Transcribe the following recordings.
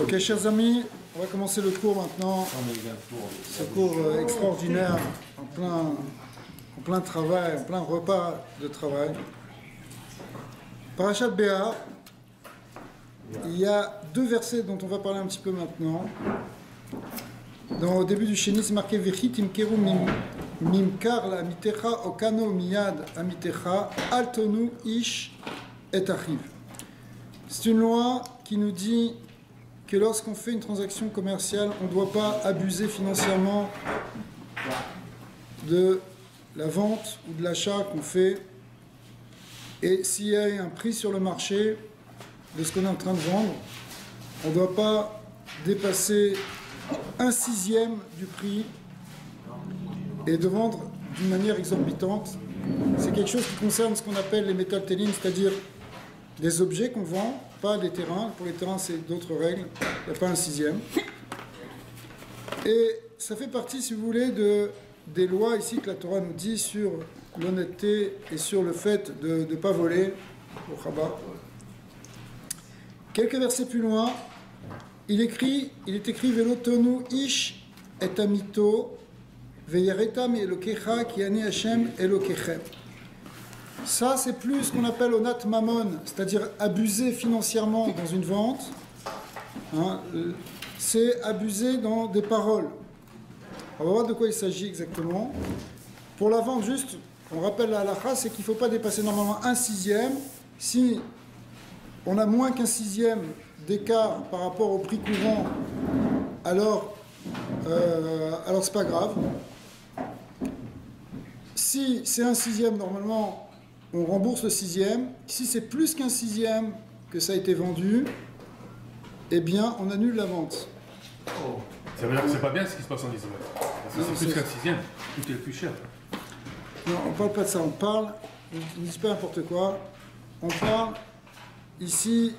Ok, chers amis, on va commencer le cours maintenant. Ce cours extraordinaire, en plein travail, en plein repas de travail. Parashat Béar, il y a deux versets dont on va parler un petit peu maintenant. Au début du Sheni, c'est marqué Vechit imkeru mimkar la amitecha okano miyad amitecha altonu ish et achiv. C'est une loi qui nous dit que lorsqu'on fait une transaction commerciale, on ne doit pas abuser financièrement de la vente ou de l'achat qu'on fait. Et s'il y a un prix sur le marché de ce qu'on est en train de vendre, on ne doit pas dépasser 1/6 du prix et de vendre d'une manière exorbitante. C'est quelque chose qui concerne ce qu'on appelle les métal telling, c'est-à-dire des objets qu'on vend, pas des terrains. Pour les terrains, c'est d'autres règles. Il n'y a pas 1/6. Et ça fait partie, si vous voulez, des lois ici que la Torah nous dit sur l'honnêteté et sur le fait de ne pas voler au Chabad. Quelques versets plus loin, il est écrit Velo tonu ish et amito veyaretam elokecha ki ani Hashem elokechem. Ça, c'est plus ce qu'on appelle onat mammon, c'est-à-dire abuser financièrement dans une vente. C'est abuser dans des paroles. On va voir de quoi il s'agit exactement. Pour la vente, juste, on rappelle la halakha, c'est qu'il ne faut pas dépasser normalement 1/6. Si on a moins qu'1/6 d'écart par rapport au prix courant, alors c'est pas grave. Si c'est 1/6, normalement, on rembourse le 6e. Si c'est plus qu'1/6 que ça a été vendu, eh bien, on annule la vente. Oh. Ça veut dire que c'est pas bien ce qui se passe en Israël. Parce que c'est plus qu'1/6, tout est plus cher. Non, on parle pas de ça. On parle, je ne dis pas n'importe quoi, on parle ici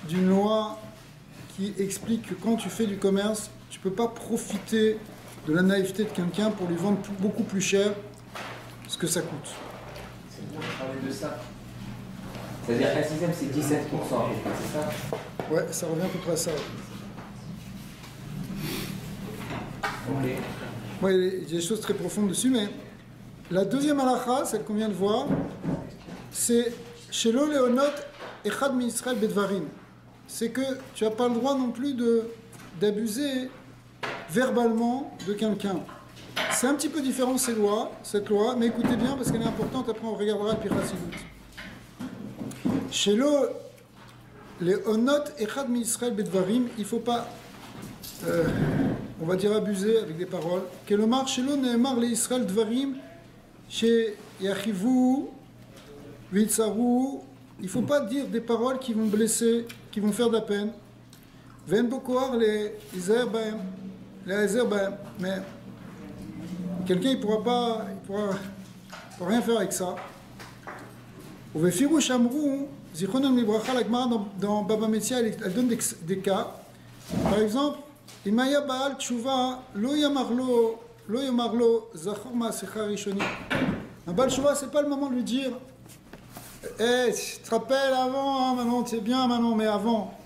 d'une loi qui explique que quand tu fais du commerce, tu ne peux pas profiter de la naïveté de quelqu'un pour lui vendre beaucoup plus cher ce que ça coûte. C'est bon, je parlais de ça. C'est-à-dire qu'un 6e, c'est 17%, c'est ça? Ouais, ça revient à peu près à ça. Ok. Ouais, il y a des choses très profondes dessus, mais la deuxième halakha, celle qu'on vient de voir, c'est Shelo leonot echad mi Israël bedvarim. C'est que tu n'as pas le droit non plus d'abuser verbalement de quelqu'un. C'est un petit peu différent cette loi, mais écoutez bien parce qu'elle est importante, après on regardera le Pirachidut. Shelo leonot echad mi Israël bedvarim, il ne faut pas on va dire abuser avec des paroles. Kelomar shelo ne'emar le Israël dvarim she yachivu vitzaru. Il ne faut pas dire des paroles qui vont blesser, qui vont faire de la peine. Ven bokoar les iser baem, mais quelqu'un il pourra rien faire avec ça. Uvefiru shamru zichronom libracha la Gemara dans Baba Metzia, elle donne des cas. Par exemple, Imaya Baal Tshuva lo yamarlo zachor ma'asecha rishoni. Un Baal Tshuva, c'est pas le moment de lui dire hey, tu te rappelles avant, hein, maintenant c'est bien maintenant, mais avant.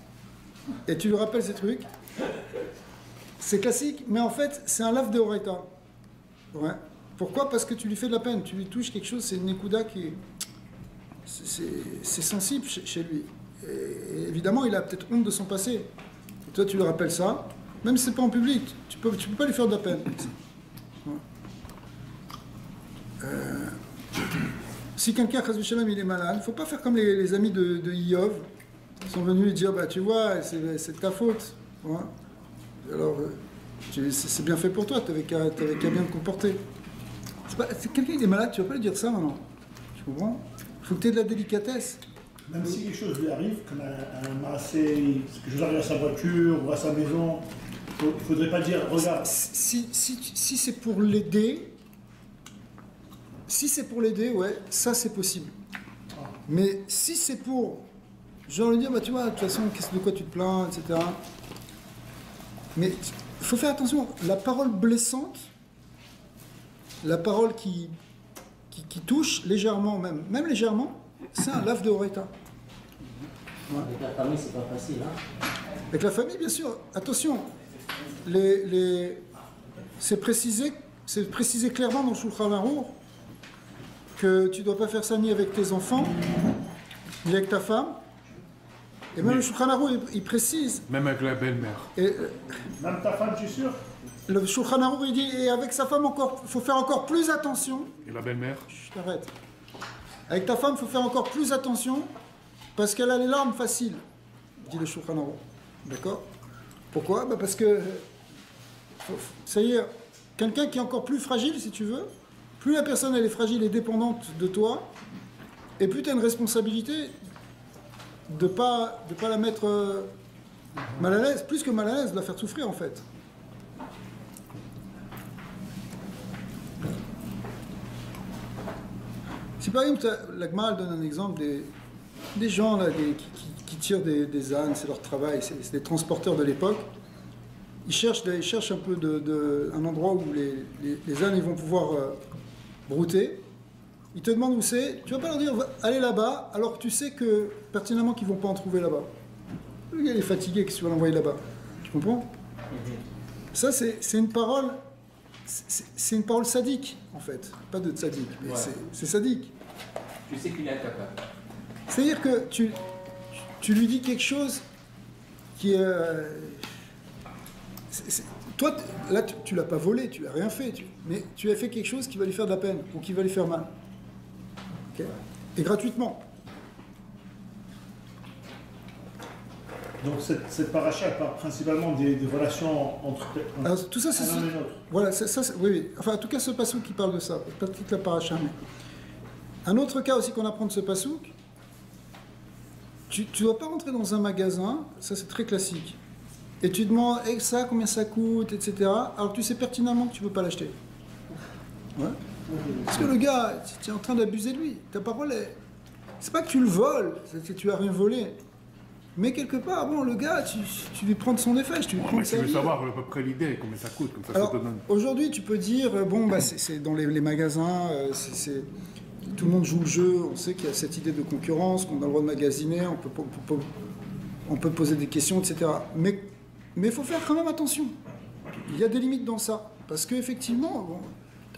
Et tu lui rappelles ces trucs. C'est classique, mais en fait, c'est un lave de Horaïta. Ouais. Pourquoi? Parce que tu lui fais de la peine, tu lui touches quelque chose, c'est une ékouda qui c'est sensible chez lui. Et évidemment, il a peut-être honte de son passé. Et toi, tu lui rappelles ça. Même si c'est pas en public, tu peux pas lui faire de la peine. Si quelqu'un, Chas v'Shalom, il est malade, il ne faut pas faire comme les amis de Iyov, qui sont venus lui dire, bah tu vois, c'est de ta faute. Ouais. Alors, c'est bien fait pour toi, tu n'avais qu'à bien te comporter. Quelqu'un qui est malade, tu ne vas pas lui dire ça maintenant. Tu comprends? Il faut que tu aies de la délicatesse. Même si quelque chose lui arrive, comme un massé, quelque chose arrive à sa voiture ou à sa maison, il ne faudrait pas dire, regarde. Si c'est pour l'aider, ouais, ça c'est possible. Mais si c'est pour, genre lui dire, bah tu vois, de toute façon, de quoi tu te plains, etc. Mais il faut faire attention, la parole blessante, la parole qui touche légèrement, même légèrement, c'est un lave de Horaïta. Avec la famille, c'est pas facile, hein? Avec la famille, bien sûr. Attention, c'est précisé clairement dans le Shulchan Aruch que tu ne dois pas faire ça ni avec tes enfants, ni avec ta femme. Et même le Shulchan Aruch, il précise. Même avec la belle-mère. Même ta femme, tu es sûr? Le Shulchan Aruch, il dit, et avec sa femme, il faut faire encore plus attention. Et la belle-mère? Je t'arrête. Avec ta femme, il faut faire encore plus attention, parce qu'elle a les larmes faciles, dit le Shulchan Aruch. D'accord? Pourquoi? Parce que, ça y est, quelqu'un qui est encore plus fragile, si tu veux, plus la personne elle est fragile et dépendante de toi, et plus tu as une responsabilité de pas la mettre mal à l'aise, plus que mal à l'aise, de la faire souffrir en fait. Si par exemple, la Gemara donne un exemple des gens là, qui tirent des ânes, c'est leur travail, c'est des transporteurs de l'époque. Ils cherchent un peu un endroit où les ânes ils vont pouvoir brouter. Ils te demandent où c'est. Tu vas pas leur dire allez là-bas, alors que tu sais que pertinemment qu'ils vont pas en trouver là-bas. Le gars il est fatigué, qu'est-ce que tu vas l'envoyer là-bas? Tu comprends? Ça c'est une parole. C'est une parole sadique, en fait. Pas de sadique, mais c'est sadique. Tu sais qu'il est incapable. C'est-à-dire que tu lui dis quelque chose qui est... toi, là, tu l'as pas volé, tu l'as rien fait, mais tu as fait quelque chose qui va lui faire de la peine, ou qui va lui faire mal. Okay? Et gratuitement. Donc cette paracha parle principalement des relations entre Alors, tout ça, c'est un et l'autre. Voilà, oui. Enfin, en tout cas, ce passouk qui parle de ça, pas toute la paracha, mais un autre cas aussi qu'on apprend de ce passouk, tu ne dois pas rentrer dans un magasin, ça c'est très classique, et tu demandes ça, combien ça coûte, etc. Alors tu sais pertinemment que tu ne peux pas l'acheter. Ouais. Parce que le gars, tu es en train d'abuser de lui. Ta parole est... C'est pas que tu le voles, c'est que tu n'as rien volé. Mais quelque part, bon, le gars, tu lui prends de son effet, tu lui prends de sa Tu veux vie. savoir à peu près l'idée, combien ça coûte, comme ça Alors, ça te donne. aujourd'hui, tu peux dire, bon, bah, c'est dans les magasins, tout le monde joue le jeu, on sait qu'il y a cette idée de concurrence, qu'on a le droit de magasiner, on peut poser des questions, etc. Mais il faut faire quand même attention. Il y a des limites dans ça. Parce qu'effectivement, bon,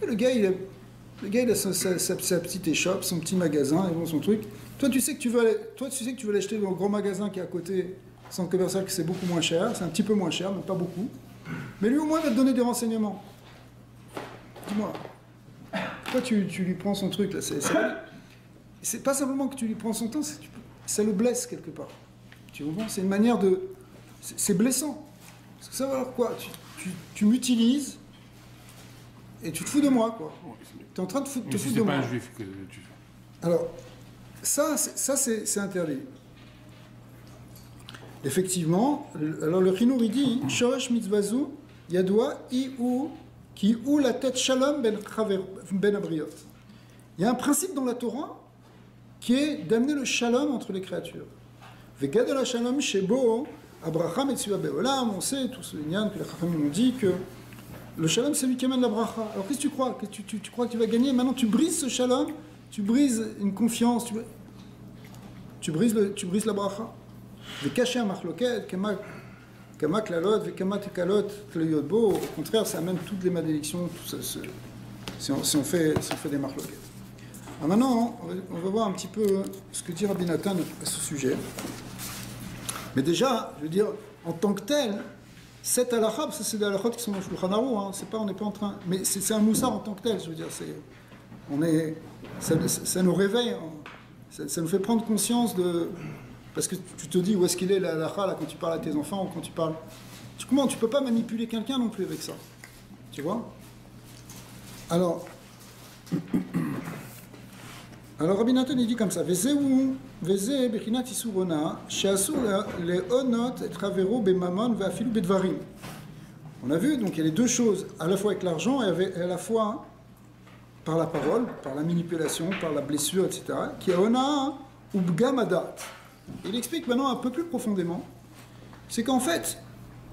le gars, il a sa petite échoppe, son petit magasin, et bon, son truc. Toi, tu sais que tu veux l'acheter dans le grand magasin qui est à côté, centre commercial, que c'est beaucoup moins cher, c'est un petit peu moins cher, mais pas beaucoup. Mais lui, au moins, il va te donner des renseignements. Dis-moi, toi, tu lui prends son truc, là, c'est pas simplement que tu lui prends son temps, ça le blesse quelque part. Tu comprends? C'est une manière de... C'est blessant. Parce que ça va alors quoi? Tu m'utilises et tu te fous de moi, quoi. Tu es en train de te foutre de moi. Si c'est pas un juif que tu... Alors, ça c'est interdit. Effectivement, alors le Chinour il dit Shoresh mitzvazu yadua iu ki ou la tête shalom ben abriot. Il y a un principe dans la Torah qui est d'amener le shalom entre les créatures. Vegadol shalom shebo abraham et tsua beolam. On sait tous les nians que les chachamim ont dit que le shalom c'est lui qui amène la bracha. Alors qu'est-ce que tu crois? Tu crois que tu vas gagner? Maintenant tu brises ce shalom. Tu brises une confiance, tu brises la bracha. Au contraire, ça amène toutes les malédictions, tout ça, si on fait des marloquettes. Alors maintenant, on va voir un petit peu ce que dit Rabbi Nathan à ce sujet. Mais déjà, je veux dire, en tant que tel, cette halakha, ça c'est des halakhot qui sont dans le Shulchan Aruch, on n'est pas en train... Mais c'est un moussard en tant que tel, je veux dire, ça nous réveille, ça nous fait prendre conscience de... Parce que tu te dis où est-ce qu'il est la halakha là, quand tu parles à tes enfants ou quand tu parles... Comment tu peux pas manipuler quelqu'un non plus avec ça. Tu vois? Alors Rabbi Nathan il dit comme ça Veze bechinat isurona she'asur leonot et travero bemamon ve'afilu bedvarim. On a vu, donc il y a les deux choses, à la fois avec l'argent et à la fois par la parole, par la manipulation, par la blessure, etc. Qui est ona ou bgamadat. Il explique maintenant un peu plus profondément, c'est qu'en fait,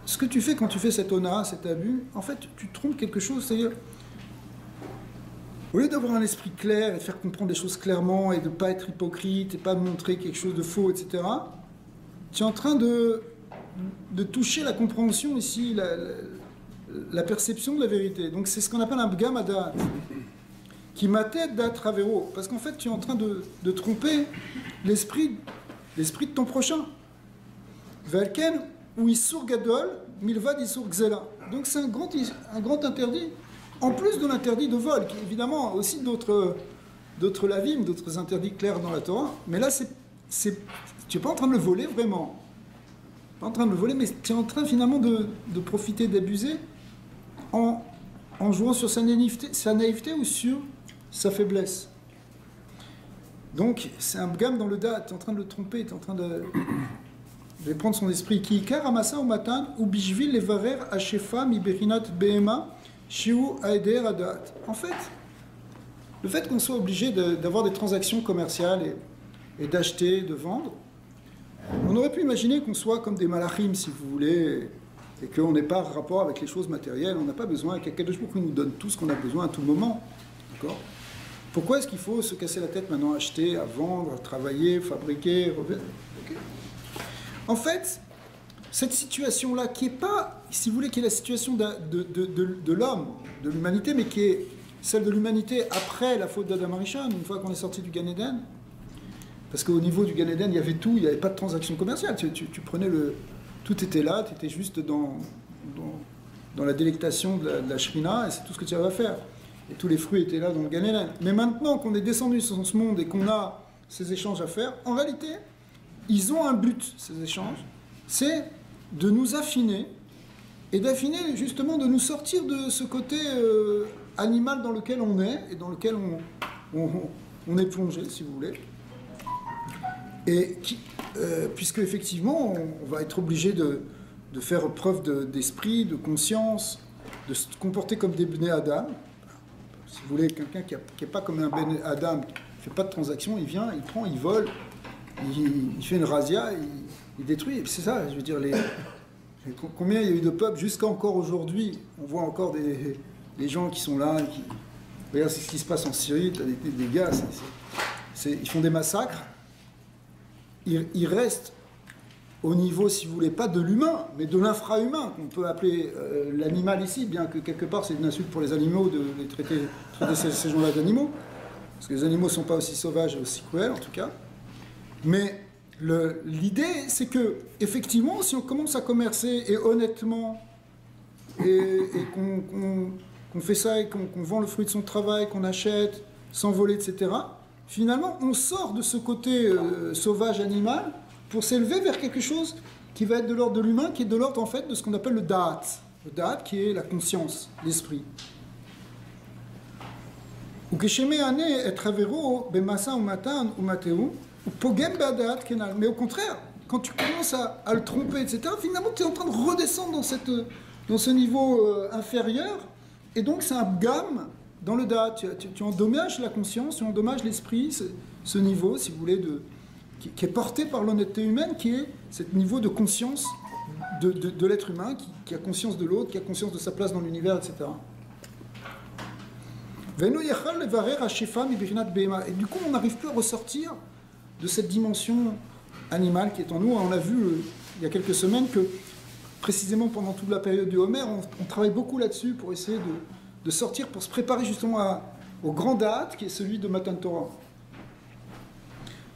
ce que tu fais quand tu fais cet ona, cet abus, en fait, tu trompes quelque chose, c'est-à-dire, au lieu d'avoir un esprit clair et de faire comprendre les choses clairement et de ne pas être hypocrite et pas de montrer quelque chose de faux, etc., tu es en train de de toucher la compréhension ici, la perception de la vérité. Donc c'est ce qu'on appelle un bgam adat, qui m'attête d'atravero, parce qu'en fait tu es en train de tromper l'esprit de ton prochain. Velken ou isur gadol, milvad isur gzela. Donc c'est un grand interdit, en plus de l'interdit de vol, qui est évidemment aussi d'autres lavim, d'autres interdits clairs dans la Torah, mais là tu n'es pas en train de le voler vraiment. Pas en train de le voler, mais tu es en train finalement de profiter, d'abuser en jouant sur sa naïveté ou sur sa faiblesse. Donc c'est un bgam dans le dat, tu es en train de le tromper, tu es en train de prendre son esprit. Ki ikar amasa ou matan ou bishvil levarer hashefa mi berinat behema shiu aeder adat. En fait, le fait qu'on soit obligé d'avoir des transactions commerciales et d'acheter, de vendre, on aurait pu imaginer qu'on soit comme des malachim, si vous voulez, et qu'on n'ait pas rapport avec les choses matérielles. On n'a pas besoin qu'Akadosh Baruch Hu nous donne tout ce qu'on a besoin à tout moment. D'accord ? Pourquoi est-ce qu'il faut se casser la tête maintenant, acheter, à vendre, à travailler, fabriquer, okay. En fait, cette situation-là, qui n'est pas, si vous voulez, qui est la situation de l'homme, de l'humanité, mais qui est celle de l'humanité après la faute d'Adam Arishon, une fois qu'on est sorti du Gan Eden. Parce qu'au niveau du Gan Eden, il y avait tout, il n'y avait pas de transaction commerciale. Tu prenais tout était là, tu étais juste dans la délectation de la Shrina, et c'est tout ce que tu avais à faire. Et tous les fruits étaient là dans le Gan Eden. Mais maintenant qu'on est descendu sur ce monde et qu'on a ces échanges à faire, en réalité, ils ont un but, ces échanges, c'est de nous affiner, et d'affiner justement, de nous sortir de ce côté animal dans lequel on est, et dans lequel on est plongé, si vous voulez. Et puisque effectivement, on va être obligé de faire preuve d'esprit, de conscience, de se comporter comme des Bnei Adam. Si vous voulez, quelqu'un qui n'est pas comme un Bnei Adam, qui ne fait pas de transaction, il vient, il prend, il vole, il fait une razzia, il détruit. Et c'est ça, je veux dire, combien il y a eu de peuples, jusqu'à encore aujourd'hui, on voit encore des gens qui sont là, regarde ce qui se passe en Syrie, tu as des gars, ils font des massacres. Il reste au niveau, si vous voulez, pas de l'humain, mais de l'infra-humain, qu'on peut appeler l'animal ici, bien que quelque part c'est une insulte pour les animaux de les traiter ces gens-là d'animaux, parce que les animaux ne sont pas aussi sauvages et aussi cruels en tout cas. Mais l'idée, c'est que effectivement, si on commence à commercer et honnêtement, et qu'on fait ça et qu'on vend le fruit de son travail, qu'on achète sans voler, etc., finalement, on sort de ce côté sauvage animal pour s'élever vers quelque chose qui va être de l'ordre de l'humain, qui est de l'ordre en fait de ce qu'on appelle le da'at. Le da'at qui est la conscience, l'esprit. Ou kesheme ane et travero bemasa ou matan ou mateu ou pogem ba'dat kenal. Mais au contraire, quand tu commences à le tromper, etc., finalement, tu es en train de redescendre dans ce niveau inférieur, et donc c'est un gamme. Dans le da'at, tu endommages la conscience, tu endommages l'esprit, ce niveau, si vous voulez, qui est porté par l'honnêteté humaine, qui est ce niveau de conscience de l'être humain, qui a conscience de l'autre, qui a conscience de sa place dans l'univers, etc. Et du coup, on n'arrive plus à ressortir de cette dimension animale qui est en nous. On a vu il y a quelques semaines que, précisément pendant toute la période du Homer, on travaille beaucoup là-dessus pour essayer de sortir, pour se préparer justement au grand da'at qui est celui de Matan Torah.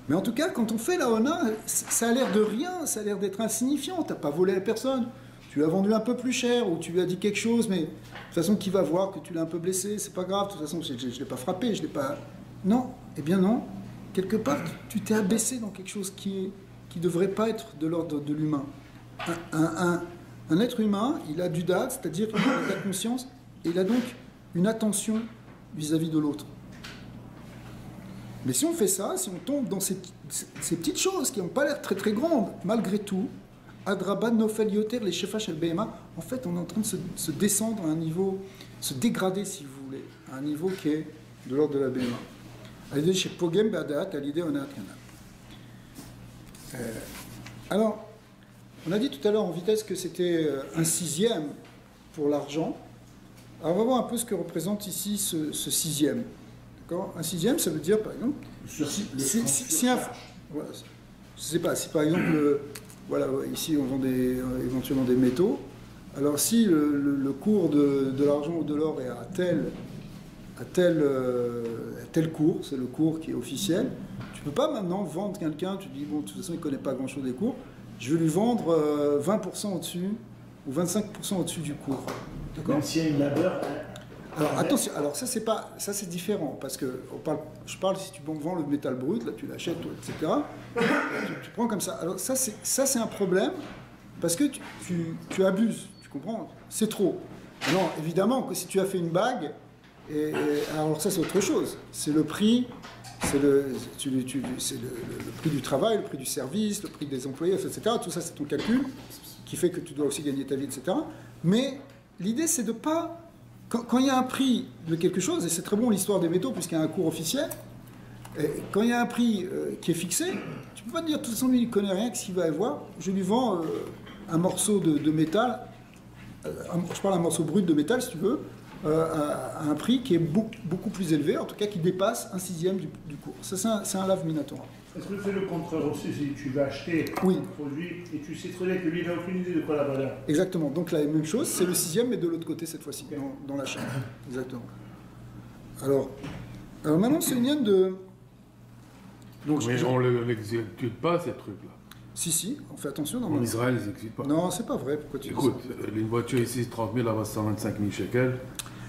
Mais en tout cas, quand on fait la Hona, ça a l'air de rien, ça a l'air d'être insignifiant. Tu n'as pas volé à personne, tu l'as vendu un peu plus cher, ou tu lui as dit quelque chose, mais de toute façon, qui va voir que tu l'as un peu blessé, c'est pas grave, de toute façon, je ne l'ai pas frappé, je l'ai pas... Non, eh bien non. Quelque part, tu t'es abaissé dans quelque chose qui devrait pas être de l'ordre de l'humain. Un être humain, il a du da'at, c'est-à-dire qu'il a de la conscience, et il a donc une attention vis-à-vis de l'autre. Mais si on fait ça, si on tombe dans ces petites choses qui n'ont pas l'air très très grandes, malgré tout, Adraban Nofel Yoter, les Shefash el Behema, en fait on est en train de se descendre à un niveau, se dégrader si vous voulez, à un niveau qui est de l'ordre de la Behema. À l'idée chez Pogem Badat, à l'idée on a alors, on a dit tout à l'heure en vitesse que c'était un sixième pour l'argent. Alors on va voir un peu ce que représente ici ce sixième. D'accord ? Un sixième, ça veut dire, par exemple, si un... Voilà, je ne sais pas, si par exemple voilà, ici on vend éventuellement des métaux. Alors si le cours de l'argent ou de l'or est à tel cours, c'est le cours qui est officiel, tu ne peux pas maintenant vendre quelqu'un, tu te dis, bon, de toute façon il ne connaît pas grand-chose des cours, je vais lui vendre 20% au-dessus ou 25% au-dessus du cours. D'accord ? Même s'il y a une labeur. Alors attention, alors ça c'est différent, parce que je parle si tu vends le métal brut, là tu l'achètes, etc. Tu prends comme ça. Alors ça c'est un problème, parce que tu abuses, tu comprends ? C'est trop. Non, évidemment que si tu as fait une bague, alors ça c'est autre chose. C'est le prix, c'est le prix du travail, le prix du service, le prix des employés, etc. Tout ça c'est ton calcul qui fait que tu dois aussi gagner ta vie, etc. Mais l'idée c'est de pas... Quand il y a un prix de quelque chose, et c'est très bon l'histoire des métaux puisqu'il y a un cours officiel, quand il y a un prix qui est fixé, tu ne peux pas te dire de toute façon lui il ne connaît rien, qu'est-ce qu'il va avoir, je lui vends un morceau de métal, je parle d'un morceau brut de métal si tu veux, à un prix qui est beaucoup plus élevé, en tout cas qui dépasse 1/6 du cours. Ça c'est un lave minatoire. Est-ce que c'est le contraire aussi si tu vas acheter un produit et tu sais très bien que lui n'a aucune idée de quoi la valeur? Exactement, donc la même chose, c'est le 6e mais de l'autre côté cette fois-ci, dans l'achat. Exactement. Alors maintenant c'est une ligne de... Donc, mais on ne l'exécute pas ces trucs-là. Si, on fait attention. En Israël, ils n'exécutent pas. Non, c'est pas vrai, pourquoi tu dis ça? Écoute, une voiture ici, 30 000, là-bas 125 000 shekels,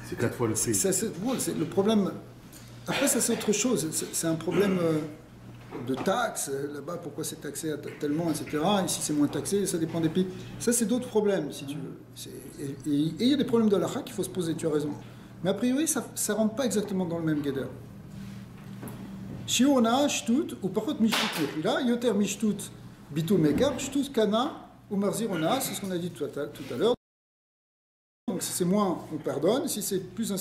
c'est 4 fois le prix. C'est le problème... Après ça c'est autre chose, c'est un problème... de taxes, là-bas pourquoi c'est taxé tellement, etc. Ici c'est moins taxé, ça dépend des pays. Ça c'est d'autres problèmes, si tu veux. Et il y a des problèmes de l'achat qu'il faut se poser, tu as raison. Mais a priori, ça ne rentre pas exactement dans le même guédère. Shiona, shtut, ou parot mishtut mechila, yoter mishtut bitul mekar, shtut kana, ou marzirona, c'est ce qu'on a dit tout à l'heure. Donc si c'est moins, on pardonne. Si c'est plus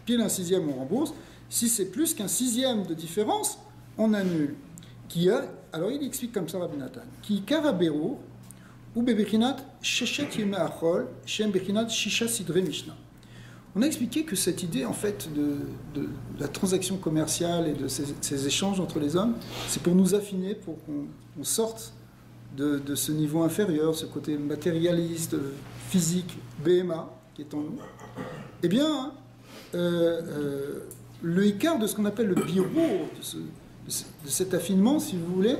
pile un 6e, on rembourse. Si c'est plus qu'un 6e de différence, on annule. Alors il explique comme ça Rabbi Nathan, qui karabero ou bebechinat sheshet yemei achol shem bechinat shisha sidre mishnah. On a expliqué que cette idée en fait de la transaction commerciale et de ces échanges entre les hommes, c'est pour nous affiner, pour qu'on sorte de ce niveau inférieur, ce côté matérialiste, physique, BMA qui est en nous. Eh bien, le écart de ce qu'on appelle le bureau, de cet affinement, si vous voulez,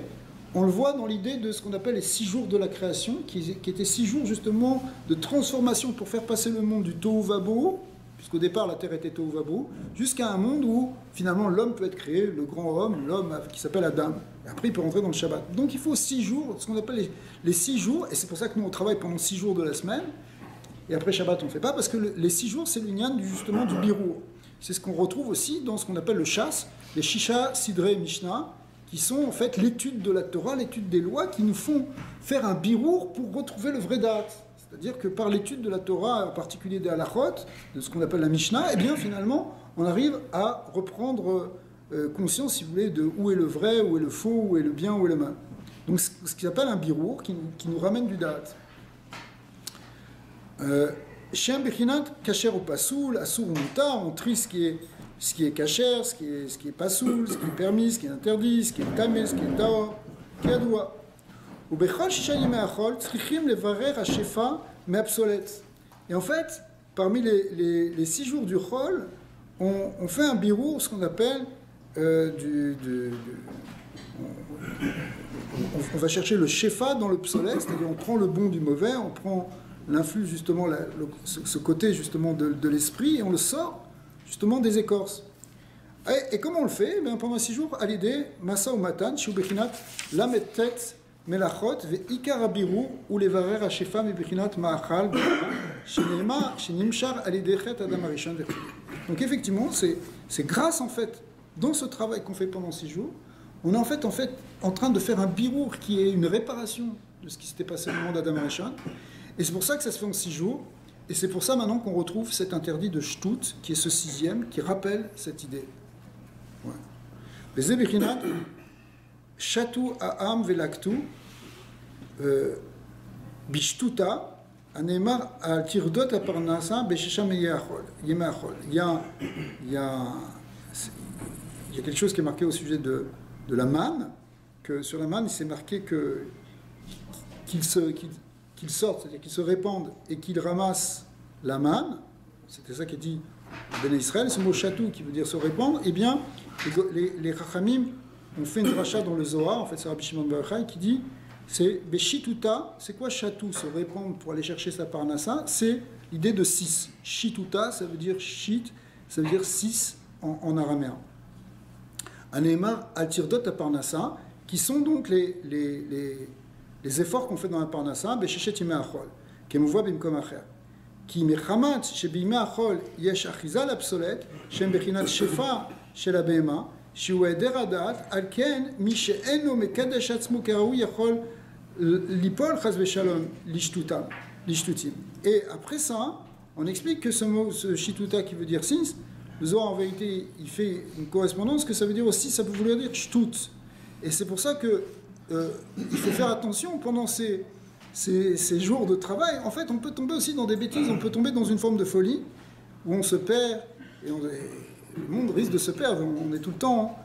on le voit dans l'idée de ce qu'on appelle les 6 jours de la création, qui étaient 6 jours justement de transformation pour faire passer le monde du Tohu Vabo, puisqu'au départ la terre était Tohu Vabo, jusqu'à un monde où finalement l'homme peut être créé, le grand homme, l'homme qui s'appelle Adam. Et après il peut rentrer dans le Shabbat. Donc il faut 6 jours, ce qu'on appelle les 6 jours, et c'est pour ça que nous on travaille pendant 6 jours de la semaine, et après Shabbat on ne fait pas, parce que les 6 jours c'est l'union justement du Birur. C'est ce qu'on retrouve aussi dans ce qu'on appelle le chasse, les Shisha, Sidre et Mishnah, qui sont en fait l'étude de la Torah, l'étude des lois, qui nous font faire un birour pour retrouver le vrai date. C'est-à-dire que par l'étude de la Torah, en particulier des halachot, de ce qu'on appelle la Mishnah, eh bien finalement, on arrive à reprendre conscience, si vous voulez, de où est le vrai, où est le faux, où est le bien, où est le mal. Donc ce qu'ils appellent un birour qui nous ramène du date. Shem bechinat kasher ou pasoul, asur ou mutar, on trie ce qui est kasher, ce qui est pasoul, ce qui est permis, ce qui est interdit, ce qui est tamé, ce qui est taor, qui est adoua. Ou bechol shisha yimei achol, tzrichim levarer hashefa mais obsolète. Et en fait, parmi les 6 jours du chol, on fait un birour, ce qu'on appelle on va chercher le shefa dans le psolet, c'est-à-dire on prend le bon du mauvais, on prend l'influx justement, ce côté justement de l'esprit, et on le sort justement des écorces. Et comment on le fait? Pendant 6 jours, à l'idée, Masa ou Matan, Shiu Bechinat, Lametet, Melachot, Ve'ikar Abiru, ou les Varer Hashefam et Bechinat Ma'achal, Shenimshar, Alidechet, Adam Arishan, Ve'chil. Donc effectivement, c'est grâce en fait, dans ce travail qu'on fait pendant 6 jours, on est en fait en train de faire un birour qui est une réparation de ce qui s'était passé au moment d'Adam Arishan. Et c'est pour ça que ça se fait en 6 jours. Et c'est pour ça maintenant qu'on retrouve cet interdit de Shtut, qui est ce 6e, qui rappelle cette idée. Les Zebechinat, Shatu A'am Velaktu, Bishtuta, Anemar al Tirdot Aparnasa, Beshesha Yemachol. Il y a quelque chose qui est marqué au sujet de la manne, que sur la manne, il s'est marqué qu'ils sortent, c'est-à-dire qu'ils se répandent et qu'ils ramassent la manne, c'était ça qui est dit Ben Israël, ce mot chatou qui veut dire se répandre, eh bien, les Chachamim ont fait une dracha dans le Zohar, en fait c'est Rabbi Shimon bar Yochai qui dit, c'est Beshituta, c'est quoi chatou, se répandre pour aller chercher sa parnassa, c'est l'idée de 6. Shituta, ça veut dire shit, ça veut dire 6 en araméen. Anémar altirdot à parnassa, qui sont donc les efforts qu'on fait dans la parnassa, Beshechet yimei achol, kemuvua bimkom acher. כי מחמת שבימי החול יש אחיזה לפסולת שהם בחינת שפע של הבהמה שהוא היעדר הדעת, על כן מי שאינו מקדש עצמו כראוי יכול ליפול חס ושלום לשטותים. Et après ça, on explique que ce mot, ce shituta qui veut dire 6, le Zohar en vérité il fait une correspondance que ça veut dire aussi, ça peut vouloir dire shtut. Et c'est pour ça que il faut faire attention pendant ces jours de travail. En fait, on peut tomber aussi dans des bêtises, on peut tomber dans une forme de folie où on se perd et le monde risque de se perdre. On est tout le temps.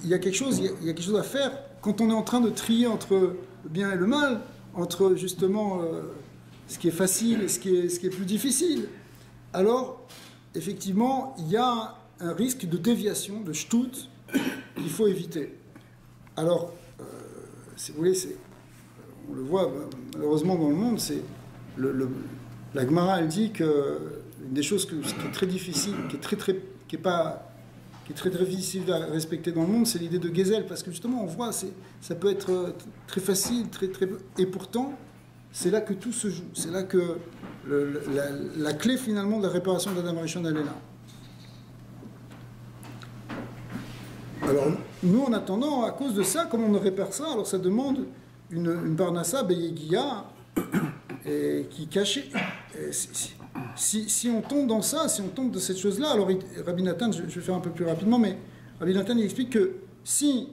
Il y a quelque chose à faire quand on est en train de trier entre le bien et le mal, entre justement ce qui est facile et ce qui est plus difficile. Alors, effectivement, il y a un risque de déviation, de shtut, qu'il faut éviter. Alors, si vous voulez, on le voit malheureusement dans le monde, c'est la Gemara elle dit que une des choses qui est très difficile, qui est très difficile à respecter dans le monde, c'est l'idée de Gezel, parce que justement on voit, ça peut être très facile, et pourtant c'est là que tout se joue, c'est là que la clé finalement de la réparation d'Adam Arishon elle est là. Alors nous en attendant, à cause de ça, comme on ne répare ça, alors ça demande une parnassa beyegia qui cachait. Si on tombe dans ça, si on tombe de cette chose-là, alors Rabbi Nathan, je vais faire un peu plus rapidement, mais Rabbi Nathan il explique que si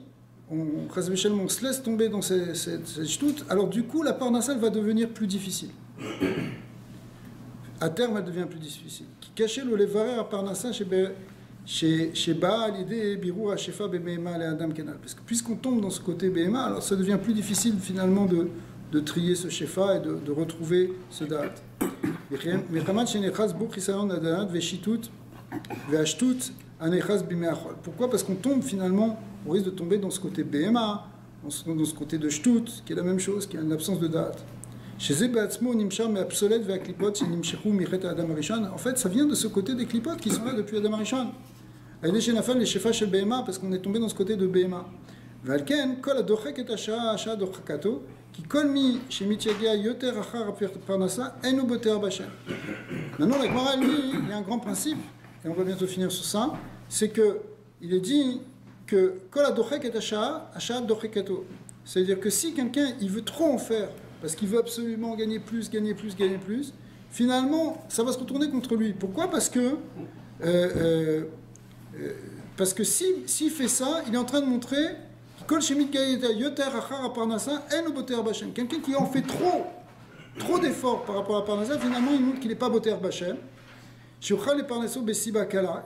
on se laisse tomber dans cette shtout, alors du coup la parnassa va devenir plus difficile. À terme, elle devient plus difficile. Qui cachait le levarer à parnassa chez Baal l'idée Birou Shefa Bemehema le Adam Kenal. Parce que puisqu'on tombe dans ce côté Behema, alors ça devient plus difficile finalement de trier ce Shefa et de retrouver ce Da'at. Pourquoi? Parce qu'on tombe finalement, on risque de tomber dans ce côté Behema, dans ce côté de Shtut, qui est la même chose, qui a une absence de Da'at. En fait, ça vient de ce côté des klipot qui sont là depuis Adam Arishon. Parce qu'on est tombé dans ce côté de Behema. Maintenant, la Gemara, lui, il y a un grand principe, et on va bientôt finir sur ça, c'est qu'il est dit que c'est-à-dire que si quelqu'un il veut trop en faire, parce qu'il veut absolument gagner plus, finalement, ça va se retourner contre lui. Pourquoi? Parce que s'il fait ça, il est en train de montrer quelqu'un qui en fait trop d'efforts par rapport à la parnassa, finalement, il montre qu'il n'est pas boter bachem.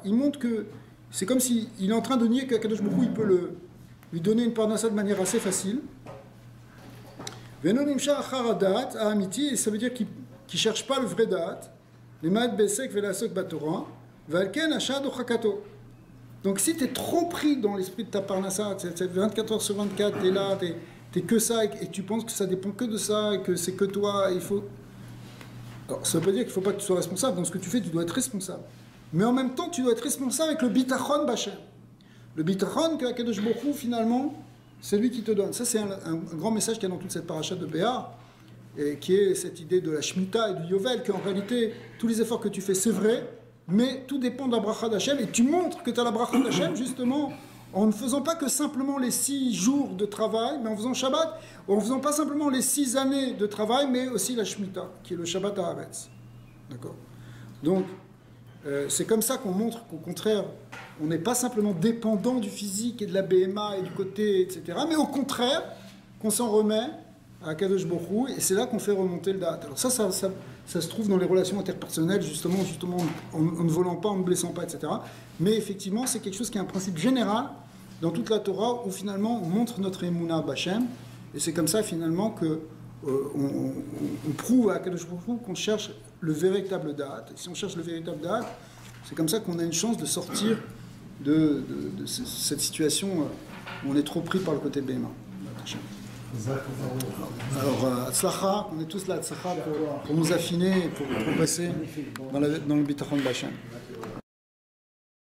Il montre que c'est comme s'il est en train de nier qu'Akadosh Baruch Hu, il peut lui donner une parnassa de manière assez facile. Et ça veut dire qu'il ne cherche pas le vrai da'at. Donc si tu es trop pris dans l'esprit de ta parnassa, 24 heures sur 24, tu es là, tu es que ça, et tu penses que ça dépend que de ça, et que c'est que toi, il faut... Alors ça veut pas dire qu'il ne faut pas que tu sois responsable. Dans ce que tu fais, tu dois être responsable. Mais en même temps, tu dois être responsable avec le bitachon bachem. Le bitachon que Akadosh Baruch Hu, finalement, c'est lui qui te donne. Ça, c'est un grand message qu'il y a dans toute cette paracha de Béar, et qui est cette idée de la Shemitah et du Yovel, qu'en réalité, tous les efforts que tu fais, c'est vrai, mais tout dépend de la bracha d'Hachem, et tu montres que tu as la bracha d'Hachem, justement, en ne faisant pas que simplement les 6 jours de travail, mais en faisant Shabbat, en ne faisant pas simplement les 6 années de travail, mais aussi la Shemitah, qui est le Shabbat Haaretz. D'accord? Donc, c'est comme ça qu'on montre qu'au contraire, on n'est pas simplement dépendant du physique et de la BMA et du côté, etc., mais au contraire, qu'on s'en remet à Kadosh Baruch Hu, et c'est là qu'on fait remonter le da'at. Alors ça se trouve dans les relations interpersonnelles, justement en ne volant pas, en ne blessant pas, etc. Mais effectivement, c'est quelque chose qui est un principe général dans toute la Torah, où finalement on montre notre Emunah Bachem, et c'est comme ça finalement que on prouve à Kadosh Baruch Hu qu'on cherche le véritable date. Et si on cherche le véritable date, c'est comme ça qu'on a une chance de sortir de cette situation où on est trop pris par le côté Béma. Alors, Atzlacha, on est tous là, Atzlacha, pour nous affiner et pour progresser dans le Bitachon de la chaîne.